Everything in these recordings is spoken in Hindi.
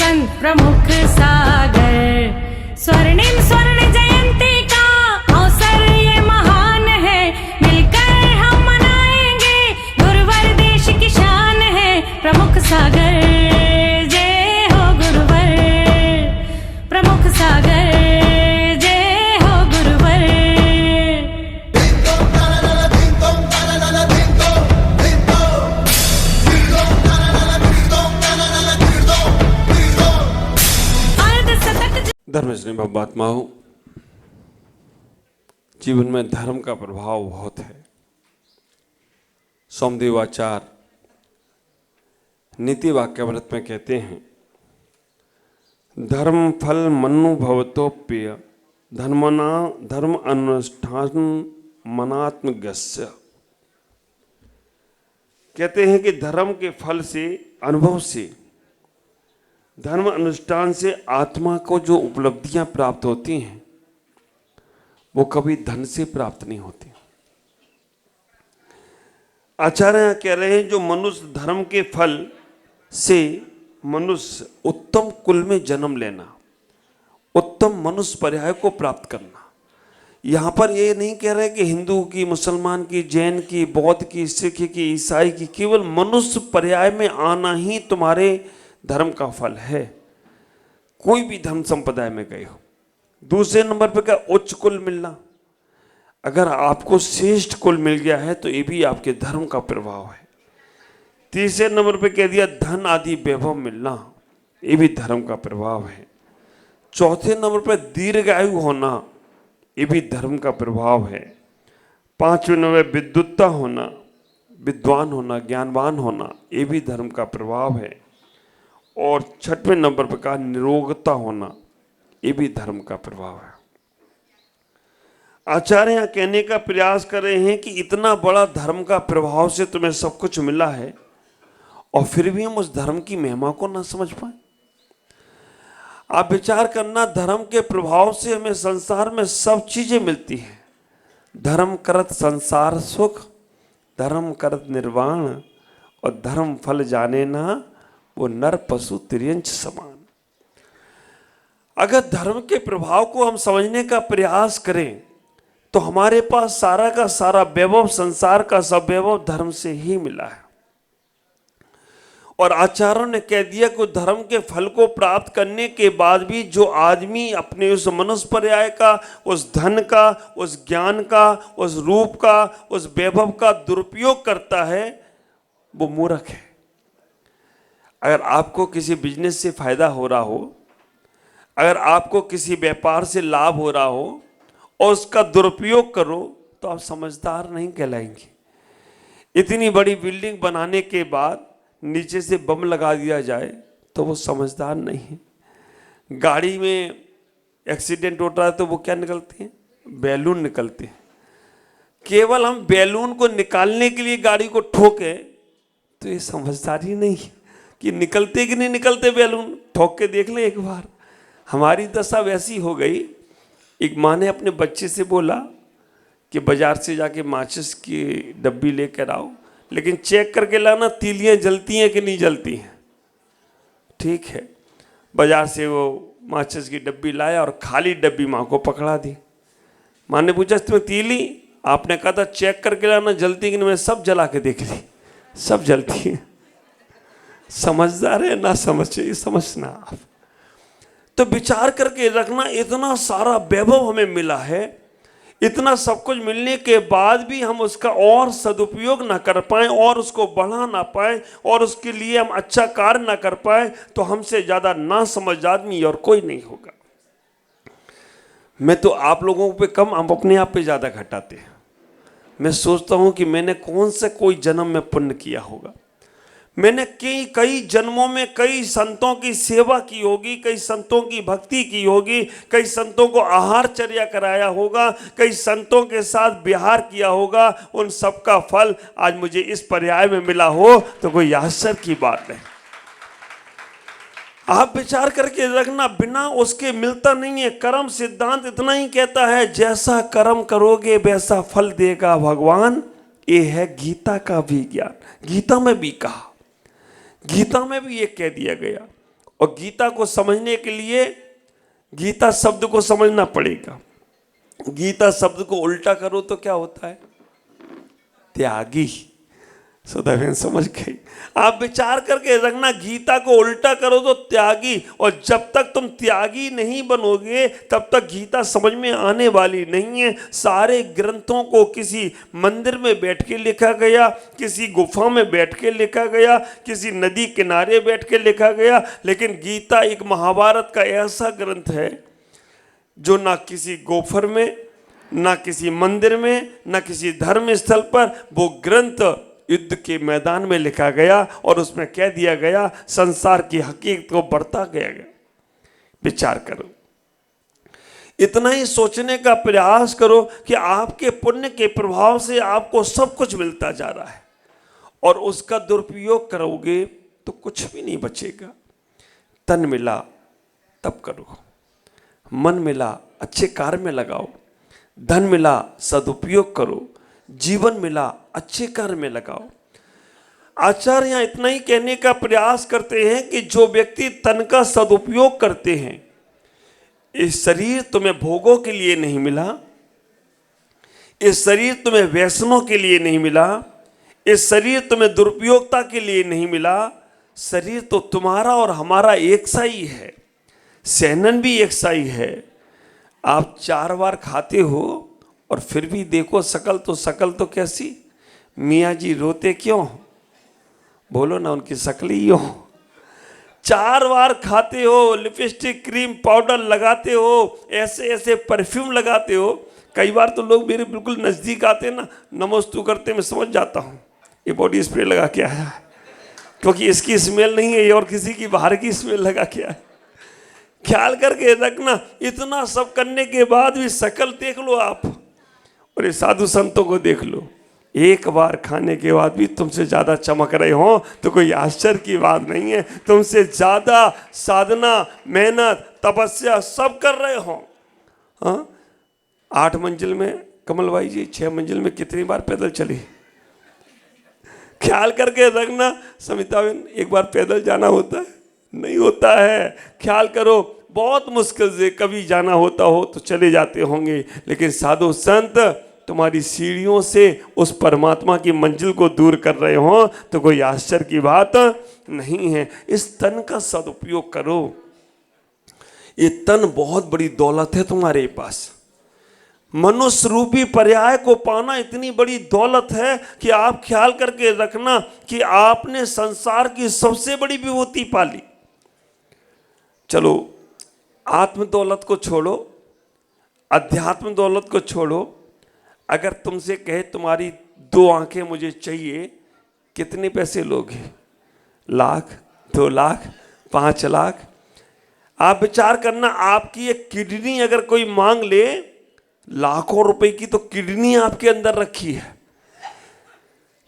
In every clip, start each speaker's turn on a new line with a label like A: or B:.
A: संत प्रमुख सागर। स्वर्णिम स्वर्ण जयंती का अवसर ये महान है, मिलकर हम मनाएंगे गुरुवर देश की शान है। प्रमुख सागर जय हो गुरुवर, प्रमुख सागर जय हो गुरुवर।
B: धर्मश्री महात्माओं, जीवन में धर्म का प्रभाव बहुत है। सोमदेवाचार्य नीति वाक्यामृत में कहते हैं, धर्म फल मनु भवतोप्य धर्मना धर्म अनुष्ठान मनात्मज्ञस्य। कहते हैं कि धर्म के फल से, अनुभव से, धर्म अनुष्ठान से आत्मा को जो उपलब्धियां प्राप्त होती हैं वो कभी धन से प्राप्त नहीं होती। आचार्य कह रहे हैं, जो मनुष्य धर्म के फल से मनुष्य उत्तम कुल में जन्म लेना, उत्तम मनुष्य पर्याय को प्राप्त करना। यहाँ पर ये नहीं कह रहे कि हिंदू की, मुसलमान की, जैन की, बौद्ध की, सिख की, ईसाई की, केवल मनुष्य पर्याय में आना ही तुम्हारे धर्म का फल है। कोई भी धर्म संप्रदाय में गए हो। दूसरे नंबर पे क्या, उच्च कुल मिलना। अगर आपको श्रेष्ठ कुल मिल गया है तो ये भी आपके धर्म का प्रभाव है। तीसरे नंबर पे कह दिया धन आदि वैभव मिलना, ये भी धर्म का प्रभाव है। चौथे नंबर पे दीर्घायु होना, ये भी धर्म का प्रभाव है। पांचवें नंबर पे विद्वत्ता होना, विद्वान होना, ज्ञानवान होना, ये भी धर्म का प्रभाव है। और छठवें नंबर पर कहा निरोगता होना, ये भी धर्म का प्रभाव है। आचार्य यहाँ कहने का प्रयास कर रहे हैं कि इतना बड़ा धर्म का प्रभाव से तुम्हें सब कुछ मिला है और फिर भी हम उस धर्म की महिमा को ना समझ पाए। आप विचार करना, धर्म के प्रभाव से हमें संसार में सब चीजें मिलती हैं। धर्म करत संसार सुख, धर्म करत निर्वाण, और धर्म फल जाने ना वो नर पशु तिर्यंच समान। अगर धर्म के प्रभाव को हम समझने का प्रयास करें तो हमारे पास सारा का सारा वैभव, संसार का सब वैभव धर्म से ही मिला है। और आचार्यों ने कह दिया कि धर्म के फल को प्राप्त करने के बाद भी जो आदमी अपने उस मनुष्य पर्याय का, उस धन का, उस ज्ञान का, उस रूप का, उस वैभव का दुरुपयोग करता है, वो मूर्ख है। अगर आपको किसी बिजनेस से फायदा हो रहा हो, अगर आपको किसी व्यापार से लाभ हो रहा हो और उसका दुरुपयोग करो तो आप समझदार नहीं कहलाएंगे। इतनी बड़ी बिल्डिंग बनाने के बाद नीचे से बम लगा दिया जाए तो वो समझदार नहीं है। गाड़ी में एक्सीडेंट होता है तो वो क्या निकलते हैं, बैलून निकलते हैं। केवल हम बैलून को निकालने के लिए गाड़ी को ठोके तो ये समझदारी नहीं है कि निकलते कि नहीं निकलते बैलून। ठोक के देख ले एक बार। हमारी दशा वैसी हो गई। एक माँ ने अपने बच्चे से बोला कि बाजार से जाके माचिस की डब्बी लेकर आओ, लेकिन चेक करके लाना तीलियाँ जलती हैं कि नहीं जलती हैं। ठीक है, बाजार से वो माचिस की डब्बी लाया और खाली डब्बी माँ को पकड़ा दी। माँ ने पूछा तुम्हें तीली? आपने कहा था चेक करके लाना जलती कि नहीं। मैं सब जला के देख ली, सब जलती है। समझदार है ना समझे, ये समझना आप। तो विचार करके रखना, इतना सारा वैभव हमें मिला है, इतना सब कुछ मिलने के बाद भी हम उसका और सदुपयोग ना कर पाए और उसको बढ़ा ना पाए और उसके लिए हम अच्छा कार्य ना कर पाए तो हमसे ज्यादा ना समझ आदमी और कोई नहीं होगा। मैं तो आप लोगों पे कम, हम अपने आप पे ज्यादा घटाते हैं। मैं सोचता हूं कि मैंने कौन सा कोई जन्म में पुण्य किया होगा। मैंने कई जन्मों में कई संतों की सेवा की होगी, कई संतों की भक्ति की होगी, कई संतों को आहारचर्या कराया होगा, कई संतों के साथ विहार किया होगा। उन सब का फल आज मुझे इस पर्याय में मिला हो तो कोई आश्चर्य की बात नहीं। आप विचार करके रखना, बिना उसके मिलता नहीं है। कर्म सिद्धांत इतना ही कहता है, जैसा कर्म करोगे वैसा फल देगा भगवान। ये है गीता का भी ज्ञान। गीता में भी कहा, गीता में भी ये कह दिया गया। और गीता को समझने के लिए गीता शब्द को समझना पड़ेगा। गीता शब्द को उल्टा करो तो क्या होता है? त्यागी। सुधा बहन समझ गई? आप विचार करके रखना, गीता को उल्टा करो तो त्यागी। और जब तक तुम त्यागी नहीं बनोगे तब तक गीता समझ में आने वाली नहीं है। सारे ग्रंथों को किसी मंदिर में बैठ के लिखा गया, किसी गुफा में बैठ के लिखा गया, किसी नदी किनारे बैठ के लिखा गया, लेकिन गीता एक महाभारत का ऐसा ग्रंथ है जो ना किसी गोफर में, ना किसी मंदिर में, ना किसी धर्म स्थल पर, वो ग्रंथ युद्ध के मैदान में लिखा गया और उसमें कह दिया गया, संसार की हकीकत को बढ़ता गया। विचार करो, इतना ही सोचने का प्रयास करो कि आपके पुण्य के प्रभाव से आपको सब कुछ मिलता जा रहा है और उसका दुरुपयोग करोगे तो कुछ भी नहीं बचेगा। तन मिला तब करो, मन मिला अच्छे कार्य में लगाओ, धन मिला सदुपयोग करो, जीवन मिला अच्छे कार्य में लगाओ। आचार्य यहाँ इतना ही कहने का प्रयास करते हैं कि जो व्यक्ति तन का सदुपयोग करते हैं, इस शरीर तुम्हें भोगों के लिए नहीं मिला, इस शरीर तुम्हें व्यसनों के लिए नहीं मिला, इस शरीर तुम्हें दुरुपयोगता के लिए नहीं मिला। शरीर तो तुम्हारा और हमारा एक सा ही है, सेनन भी एक सा ही है। आप 4 बार खाते हो और फिर भी देखो शकल तो कैसी। मियाँ जी रोते क्यों? बोलो ना, उनकी शक्ल ही हो। 4 बार खाते हो, लिपस्टिक क्रीम पाउडर लगाते हो, ऐसे ऐसे परफ्यूम लगाते हो। कई बार तो लोग मेरे बिल्कुल नज़दीक आते ना, नमस्तु करते, मैं समझ जाता हूँ ये बॉडी स्प्रे लगा के आया है, क्योंकि इसकी स्मेल नहीं है, ये और किसी की बाहर की स्मेल लगा के आया। ख्याल करके रखना, इतना सब करने के बाद भी शक्ल देख लो आप, और ये साधु संतों को देख लो, एक बार खाने के बाद भी तुमसे ज़्यादा चमक रहे हो तो कोई आश्चर्य की बात नहीं है। तुमसे ज़्यादा साधना, मेहनत, तपस्या सब कर रहे हो। हाँ, 8 मंजिल में कमल भाई जी 6 मंजिल में कितनी बार पैदल चली? ख्याल करके रखना। समिता बहन, एक बार पैदल जाना होता है? नहीं होता है। ख्याल करो, बहुत मुश्किल से कभी जाना होता हो तो चले जाते होंगे, लेकिन साधु संत तुम्हारी सीढ़ियों से उस परमात्मा की मंजिल को दूर कर रहे हो तो कोई आश्चर्य की बात नहीं है। इस तन का सदुपयोग करो। ये तन बहुत बड़ी दौलत है तुम्हारे पास। मनुष्य रूपी पर्याय को पाना इतनी बड़ी दौलत है कि आप ख्याल करके रखना कि आपने संसार की सबसे बड़ी विभूति पाली। चलो, आत्म दौलत को छोड़ो, अध्यात्म दौलत को छोड़ो। अगर तुमसे कहे तुम्हारी 2 आंखें मुझे चाहिए, कितने पैसे लोगे? लाख, 2 लाख, 5 लाख? आप विचार करना, आपकी एक किडनी अगर कोई मांग ले, लाखों रुपए की तो किडनी आपके अंदर रखी है,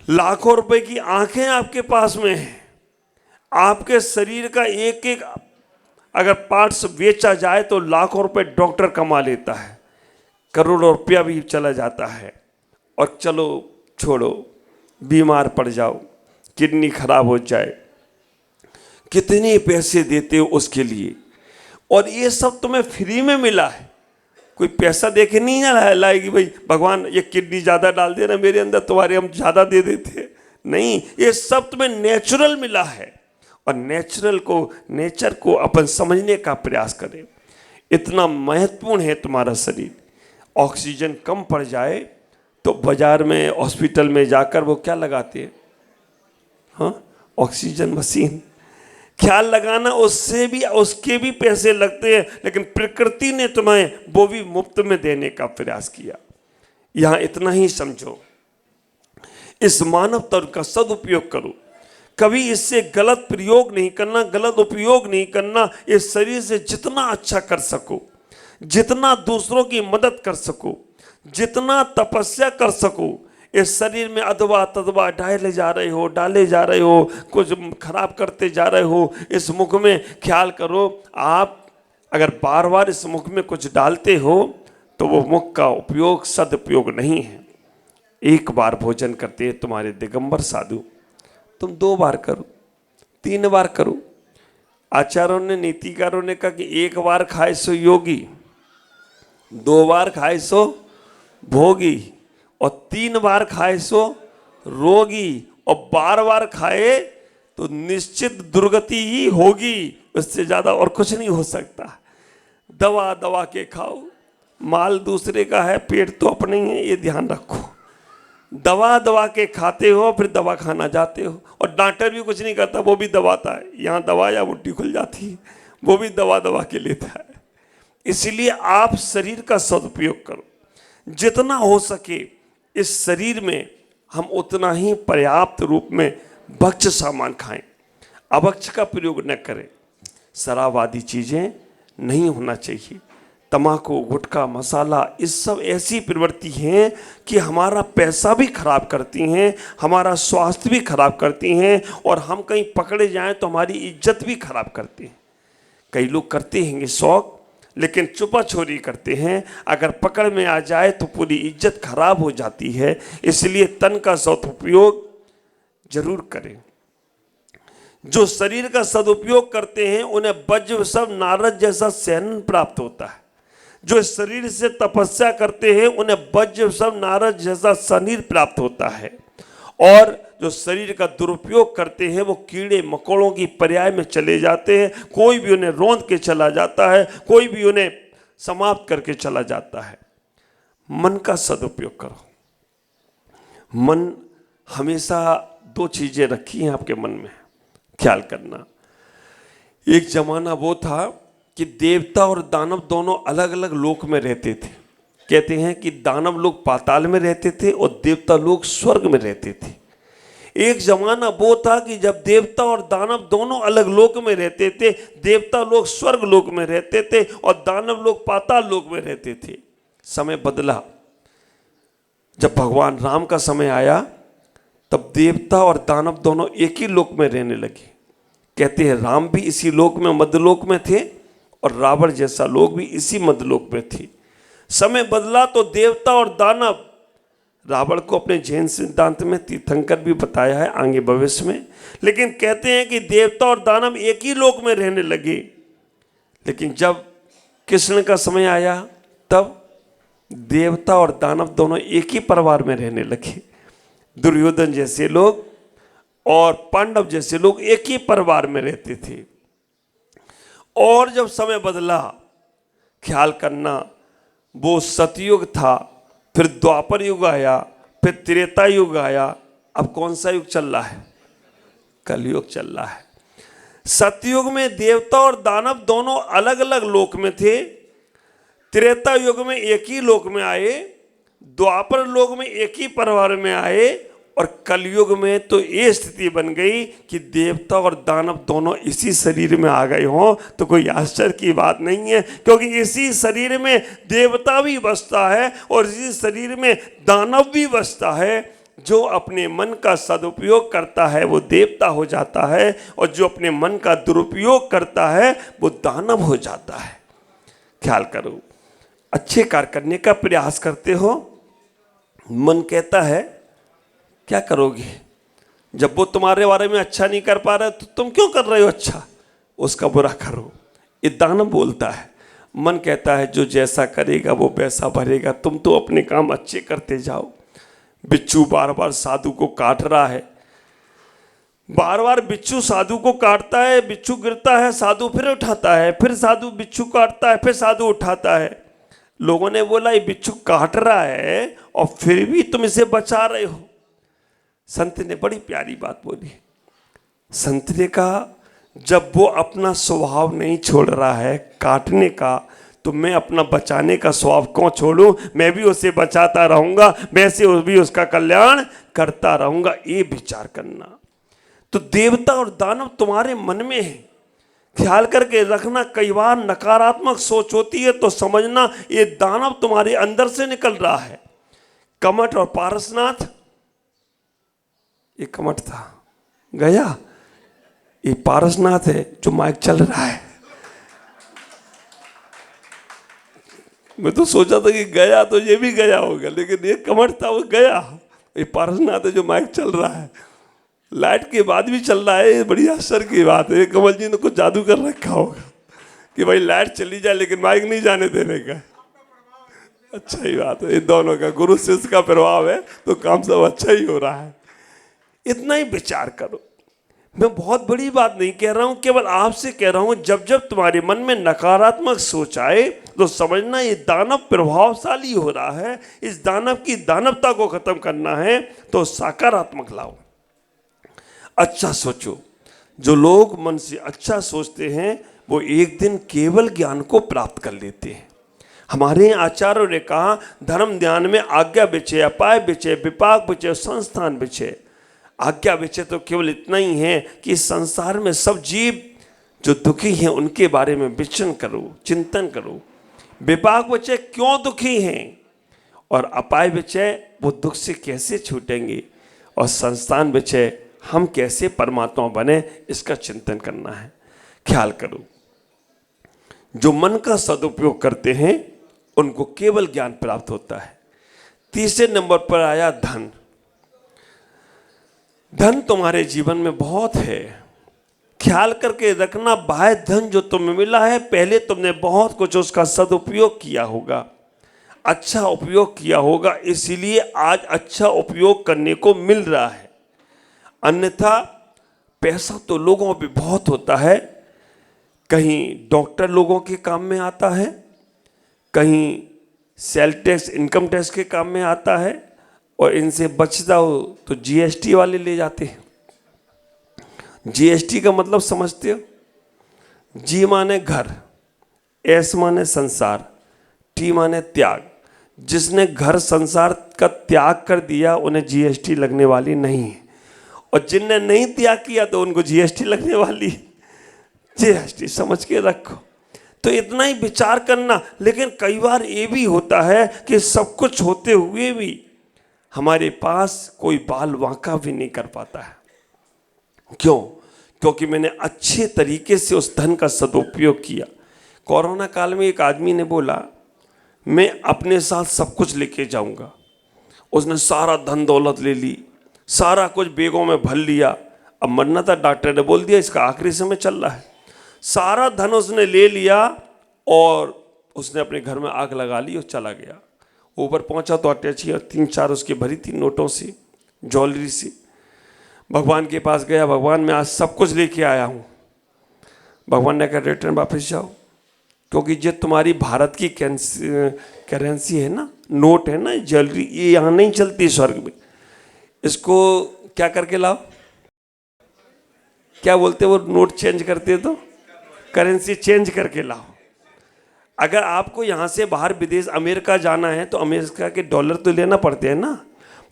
B: लाखों रुपए की आंखें आपके पास में है। आपके शरीर का एक एक अगर पार्ट्स बेचा जाए तो लाखों रुपए डॉक्टर कमा लेता है, करोड़ों रुपया भी चला जाता है। और चलो छोड़ो, बीमार पड़ जाओ, किडनी खराब हो जाए, कितने पैसे देते हो उसके लिए? और ये सब तुम्हें फ्री में मिला है। कोई पैसा देके नहीं लाएगी भाई भगवान ये किडनी ज़्यादा डाल देना मेरे अंदर, तुम्हारे हम ज़्यादा दे देते। नहीं, ये सब तुम्हें नेचुरल मिला है। और नेचर को अपन समझने का प्रयास करें। इतना महत्वपूर्ण है तुम्हारा शरीर। ऑक्सीजन कम पड़ जाए तो बाजार में, हॉस्पिटल में जाकर वो क्या लगाते हैं? हाँ, ऑक्सीजन मशीन। ख्याल लगाना, उसके भी पैसे लगते हैं, लेकिन प्रकृति ने तुम्हें वो भी मुफ्त में देने का प्रयास किया। यहाँ इतना ही समझो, इस मानव तन का सदुपयोग करो। कभी इससे गलत प्रयोग नहीं करना, गलत उपयोग नहीं करना। इस शरीर से जितना अच्छा कर सको, जितना दूसरों की मदद कर सको, जितना तपस्या कर सको, इस शरीर में अथवा तथवा डाले जा रहे हो, कुछ खराब करते जा रहे हो। इस मुख में ख्याल करो, आप अगर बार बार इस मुख में कुछ डालते हो तो वो मुख का उपयोग सदुपयोग नहीं है। एक बार भोजन करते हैं तुम्हारे दिगंबर साधु, तुम 2 बार करो, 3 बार करो, आचार्यों ने, नीतिकारों ने कहा कि एक बार खाए सो योगी, 2 बार खाए सो भोगी, और 3 बार खाए सो रोगी, और बार बार खाए तो निश्चित दुर्गति ही होगी, उससे ज्यादा और कुछ नहीं हो सकता। दवा दवा के खाओ, माल दूसरे का है, पेट तो अपने ही है, ये ध्यान रखो। दवा दवा के खाते हो, फिर दवा खाना जाते हो, और डॉक्टर भी कुछ नहीं करता, वो भी दबाता है, यहाँ दवा या मुट्ठी खुल जाती है, वो भी दवा दवा के लेता है। इसलिए आप शरीर का सदुपयोग करो, जितना हो सके इस शरीर में हम उतना ही पर्याप्त रूप में भक्ष्य सामान खाएं, अभक्ष्य का प्रयोग न करें। शराब आदि चीजें नहीं होना चाहिए। तम्बाकू, गुटखा, मसाला, इस सब ऐसी प्रवृत्ति हैं कि हमारा पैसा भी खराब करती हैं, हमारा स्वास्थ्य भी खराब करती हैं, और हम कहीं पकड़े जाएं तो हमारी इज्जत भी खराब करती हैं। कई लोग करते हैं शौक, लेकिन चुपा छोरी करते हैं, अगर पकड़ में आ जाए तो पूरी इज्जत खराब हो जाती है। इसलिए तन का सदुपयोग जरूर करें। जो शरीर का सदुपयोग करते हैं उन्हें वज्र सब नारद जैसा सहन प्राप्त होता है। जो शरीर से तपस्या करते हैं उन्हें वज्र सब नारद जैसा शरीर प्राप्त होता है। और जो शरीर का दुरुपयोग करते हैं वो कीड़े मकोड़ों की पर्याय में चले जाते हैं। कोई भी उन्हें रौंद के चला जाता है, कोई भी उन्हें समाप्त करके चला जाता है। मन का सदुपयोग करो। मन हमेशा 2 चीजें रखी हैं आपके मन में, ख्याल करना। एक जमाना वो था कि देवता और दानव दोनों अलग अलग लोक में रहते थे। कहते हैं कि दानव लोग पाताल में रहते थे और देवता लोग स्वर्ग में रहते थे। एक जमाना वो था कि जब देवता और दानव दोनों अलग लोक में रहते थे, देवता लोग स्वर्ग लोक में रहते थे और दानव लोग पाताल लोक में रहते थे। समय बदला, जब भगवान राम का समय आया तब देवता और दानव दोनों एक ही लोक में रहने लगे। कहते हैं राम भी इसी लोक में, मध्यलोक में थे, और रावण जैसा लोग भी इसी मध्यलोक में थे। समय बदला तो देवता और दानव, रावण को अपने जैन सिद्धांत में तीर्थंकर भी बताया है आगे भविष्य में, लेकिन कहते हैं कि देवता और दानव एक ही लोक में रहने लगे। लेकिन जब कृष्ण का समय आया तब देवता और दानव दोनों एक ही परिवार में रहने लगे। दुर्योधन जैसे लोग और पांडव जैसे लोग एक ही परिवार में रहते थे। और जब समय बदला, ख्याल करना, वो सतयुग था, फिर द्वापर युग आया, फिर त्रेता युग आया, अब कौन सा युग चल रहा है? कलयुग चल रहा है। सतयुग में देवता और दानव दोनों अलग अलग लोक में थे, त्रेता युग में एक ही लोक में आए, द्वापर लोक में एक ही परिवार में आए, और कलयुग में तो ये स्थिति बन गई कि देवता और दानव दोनों इसी शरीर में आ गए हों तो कोई आश्चर्य की बात नहीं है, क्योंकि इसी शरीर में देवता भी बसता है और इसी शरीर में दानव भी बसता है। जो अपने मन का सदुपयोग करता है वो देवता हो जाता है, और जो अपने मन का दुरुपयोग करता है वो दानव हो जाता है। ख्याल करो, अच्छे कार्य करने का प्रयास करते हो, मन कहता है क्या करोगे? जब वो तुम्हारे बारे में अच्छा नहीं कर पा रहा तो तुम क्यों कर रहे हो अच्छा? उसका बुरा करो। ये दानव बोलता है। मन कहता है जो जैसा करेगा वो वैसा भरेगा, तुम तो अपने काम अच्छे करते जाओ। बिच्छू बार बार साधु को काट रहा है, बार बार बिच्छू साधु को काटता है, बिच्छू गिरता है, साधु फिर उठाता है, फिर साधु बिच्छू काटता है, फिर साधु उठाता है। लोगों ने बोला ये बिच्छू काट रहा है और फिर भी तुम इसे बचा रहे हो। संत ने बड़ी प्यारी बात बोली। संत ने कहा जब वो अपना स्वभाव नहीं छोड़ रहा है काटने का, तो मैं अपना बचाने का स्वभाव क्यों छोड़ूं? मैं भी उसे बचाता रहूंगा, वैसे भी उसका कल्याण करता रहूंगा। ये विचार करना। तो देवता और दानव तुम्हारे मन में है, ख्याल करके रखना। कई बार नकारात्मक सोच होती है तो समझना ये दानव तुम्हारे अंदर से निकल रहा है। कमठ और पारसनाथ, ये कमठ था गया, ये पारसनाथ है जो माइक चल रहा है। मैं तो सोचा था कि गया तो ये भी गया होगा, लेकिन ये कमठ था वो गया, ये पारसनाथ है जो माइक चल रहा है। लाइट के बाद भी चल रहा है, ये बड़ी आश्चर्य की बात है। कमल जी ने कुछ जादू कर रखा होगा कि भाई लाइट चली जाए लेकिन माइक नहीं जाने देने का। अच्छा ही बात है, इन दोनों का गुरु शिष्य का प्रभाव है तो काम सब अच्छा ही हो रहा है। इतना ही विचार करो। मैं बहुत बड़ी बात नहीं कह रहा हूं, केवल आपसे कह रहा हूं जब जब तुम्हारे मन में नकारात्मक सोच आए तो समझना ये दानव प्रभावशाली हो रहा है। इस दानव की दानवता को खत्म करना है तो सकारात्मक लाओ, अच्छा सोचो। जो लोग मन से अच्छा सोचते हैं वो एक दिन केवल ज्ञान को प्राप्त कर लेते हैं। हमारे आचार्यों ने कहा धर्म ध्यान में आज्ञा विचय, अपाय विचय, विपाक विचय, संस्थान विचय। आज्ञा विचय तो केवल इतना ही है कि इस संसार में सब जीव जो दुखी हैं उनके बारे में विचरण करो, चिंतन करो। विपाक विचय क्यों दुखी हैं, और अपाय विचय वो दुख से कैसे छूटेंगे, और संस्थान विचय हम कैसे परमात्मा बने, इसका चिंतन करना है। ख्याल करो, जो मन का सदुपयोग करते हैं उनको केवल ज्ञान प्राप्त होता है। तीसरे नंबर पर आया धन। धन तुम्हारे जीवन में बहुत है, ख्याल करके रखना। बाह्य धन जो तुम्हें मिला है, पहले तुमने बहुत कुछ उसका सदुपयोग किया होगा, अच्छा उपयोग किया होगा, इसीलिए आज अच्छा उपयोग करने को मिल रहा है। अन्यथा पैसा तो लोगों पे बहुत होता है, कहीं डॉक्टर लोगों के काम में आता है, कहीं सेल टैक्स इनकम टैक्स के काम में आता है, और इनसे बच जाओ तो जीएसटी वाले ले जाते हैं। जीएसटी का मतलब समझते हो? जी माने घर, एस माने संसार, टी माने त्याग। जिसने घर संसार का त्याग कर दिया उन्हें जीएसटी लगने वाली नहीं है, और जिनने नहीं त्याग किया तो उनको जीएसटी लगने वाली। जीएसटी समझ के रखो। तो इतना ही विचार करना। लेकिन कई बार ये भी होता है कि सब कुछ होते हुए भी हमारे पास कोई बाल वांका भी नहीं कर पाता है। क्यों? क्योंकि मैंने अच्छे तरीके से उस धन का सदुपयोग किया। कोरोना काल में एक आदमी ने बोला मैं अपने साथ सब कुछ लेके जाऊंगा। उसने सारा धन दौलत ले ली, सारा कुछ बैगों में भर लिया। अब मरना था, डॉक्टर ने बोल दिया इसका आखिरी समय चल रहा है। सारा धन उसने ले लिया और उसने अपने घर में आग लगा ली और चला गया। ऊपर पहुंचा तो अटैची और 3-4 उसकी भरी थी नोटों से, ज्वेलरी से। भगवान के पास गया, भगवान मैं आज सब कुछ लेके आया हूँ। भगवान ने कहा रिटर्न वापस जाओ, क्योंकि जो तुम्हारी भारत की करेंसी है ना, नोट है ना, ज्वेलरी, ये यहाँ नहीं चलती स्वर्ग में। इसको क्या करके लाओ, क्या बोलते वो नोट चेंज करते तो करेंसी चेंज करके लाओ। अगर आपको यहाँ से बाहर विदेश अमेरिका जाना है तो अमेरिका के डॉलर तो लेना पड़ते हैं ना।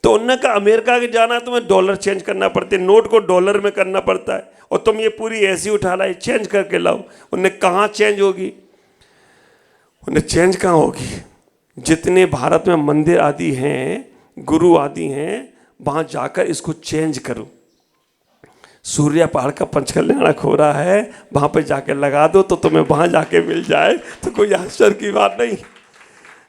B: तो उन्होंने कहा अमेरिका के जाना है तुम्हें डॉलर चेंज करना पड़ते, नोट को डॉलर में करना पड़ता है, और तुम ये पूरी ऐसी उठा लाई, चेंज करके लाओ। उन्हें कहाँ चेंज होगी, उन्हें चेंज कहाँ होगी? जितने भारत में मंदिर आदि हैं, गुरु आदि हैं, वहाँ जाकर इसको चेंज करो। सूर्या पहाड़ का पंचकल्याण हो रहा है, वहाँ पे जाके लगा दो तो तुम्हें वहाँ जाके मिल जाए, तो कोई आश्चर्य की बात नहीं।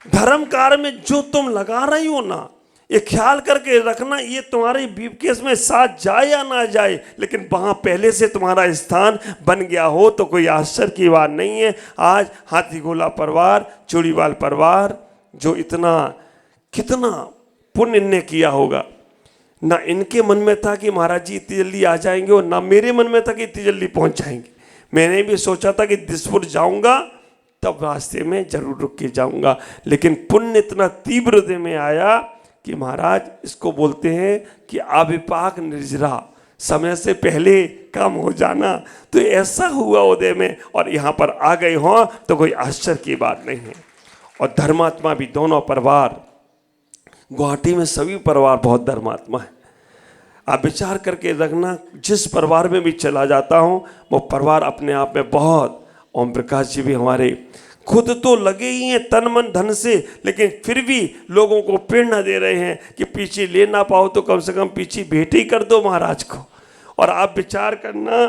B: धर्म कार्य में जो तुम लगा रही हो ना, ये ख्याल करके रखना, ये तुम्हारे ब्रीफकेस में साथ जाए या ना जाए, लेकिन वहाँ पहले से तुम्हारा स्थान बन गया हो तो कोई आश्चर्य की बात नहीं है। आज हाथीगोला परिवार, चूड़ीवाल परिवार, जो इतना कितना पुण्य ने किया होगा, ना इनके मन में था कि महाराज जी इतनी जल्दी आ जाएंगे, और ना मेरे मन में था कि इतनी जल्दी पहुंच जाएंगे। मैंने भी सोचा था कि दिसपुर जाऊंगा तब रास्ते में जरूर रुक के जाऊंगा, लेकिन पुण्य इतना तीव्र हृदय में आया कि महाराज इसको बोलते हैं कि अविपाक निर्जरा, समय से पहले काम हो जाना। तो ऐसा हुआ उदय में, और यहाँ पर आ गए हों तो कोई आश्चर्य की बात नहीं है। और धर्मात्मा भी दोनों परिवार, गुवाहाटी में सभी परिवार बहुत धर्मात्मा है। आप विचार करके रखना, जिस परिवार में भी चला जाता हूँ वो परिवार अपने आप में बहुत। ओम प्रकाश जी भी हमारे खुद तो लगे ही हैं तन मन धन से, लेकिन फिर भी लोगों को प्रेरणा दे रहे हैं कि पीछे ले ना पाओ तो कम से कम पीछे भेंट ही कर दो महाराज को। और आप विचार करना,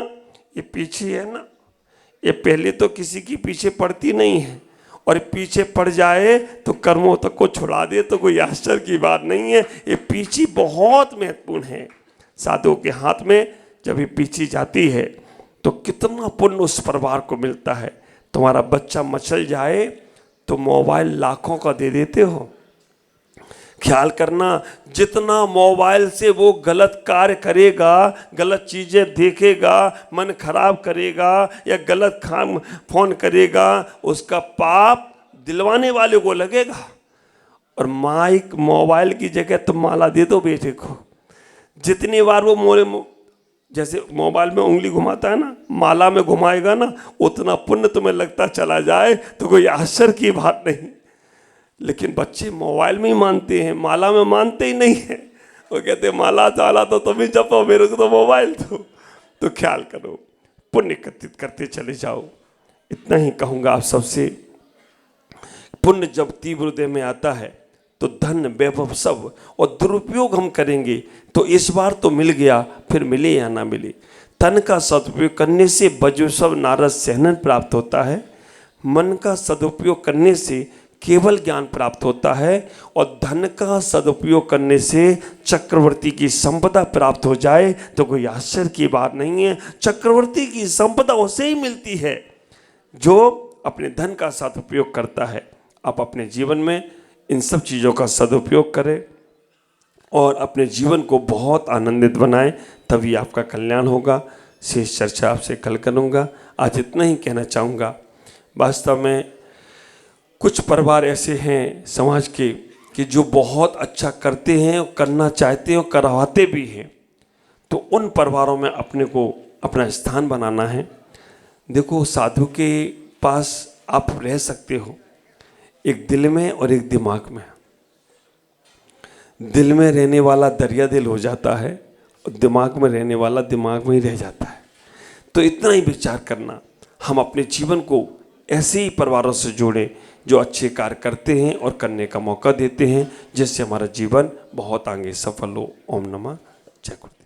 B: ये पीछे है ना, ये पहले तो किसी की पीछे पड़ती नहीं है, और पीछे पड़ जाए तो कर्मों तक को छुड़ा दे तो कोई आश्चर्य की बात नहीं है। ये पीछे बहुत महत्वपूर्ण है। साधु के हाथ में जब ये पीछी जाती है तो कितना पुण्य उस परिवार को मिलता है। तुम्हारा बच्चा मचल जाए तो मोबाइल लाखों का दे देते हो। ख्याल करना, जितना मोबाइल से वो गलत कार्य करेगा, गलत चीज़ें देखेगा, मन खराब करेगा या गलत फोन करेगा, उसका पाप दिलवाने वाले को लगेगा। और माइक मोबाइल की जगह तुम माला दे दो बेटे को, जितनी बार वो मोरे जैसे मोबाइल में उंगली घुमाता है ना, माला में घुमाएगा ना, उतना पुण्य तुम्हें लगता चला जाए तो कोई आश्चर्य की बात नहीं। लेकिन बच्चे मोबाइल में ही मानते हैं, माला में मानते ही नहीं है। वो कहते हैं माला चाला तो तुम ही जपो, मेरे को तो मोबाइल दो। तो ख्याल करो, पुण्य एकत्रित करते चले जाओ। इतना ही कहूँगा आप सबसे। पुण्य जब तीव्र हृदय में आता है तो धन वैभव सब और दुरुपयोग हम करेंगे तो इस बार तो मिल गया, फिर मिले या ना मिले। तन का सदुपयोग करने से बजो सब नारद सहनन प्राप्त होता है। मन का सदुपयोग करने से केवल ज्ञान प्राप्त होता है और धन का सदुपयोग करने से चक्रवर्ती की संपदा प्राप्त हो जाए तो कोई आश्चर्य की बात नहीं है। चक्रवर्ती की संपदा उसे ही मिलती है जो अपने धन का सदुपयोग करता है। आप अपने जीवन में इन सब चीज़ों का सदुपयोग करें और अपने जीवन को बहुत आनंदित बनाएं, तभी आपका कल्याण होगा। शेष चर्चा आपसे कल करूँगा। आज इतना ही कहना चाहूँगा। वास्तव में कुछ परिवार ऐसे हैं समाज के कि जो बहुत अच्छा करते हैं, करना चाहते हैं और करवाते भी हैं, तो उन परिवारों में अपने को अपना स्थान बनाना है। देखो, साधु के पास आप रह सकते हो, एक दिल में और एक दिमाग में। दिल में रहने वाला दरिया दिल हो जाता है और दिमाग में रहने वाला दिमाग में ही रह जाता है। तो इतना ही विचार करना, हम अपने जीवन को ऐसे ही परिवारों से जोड़ें जो अच्छे कार्य करते हैं और करने का मौका देते हैं, जिससे हमारा जीवन बहुत आगे सफल हो। ओम नमः जय गुरुदेव।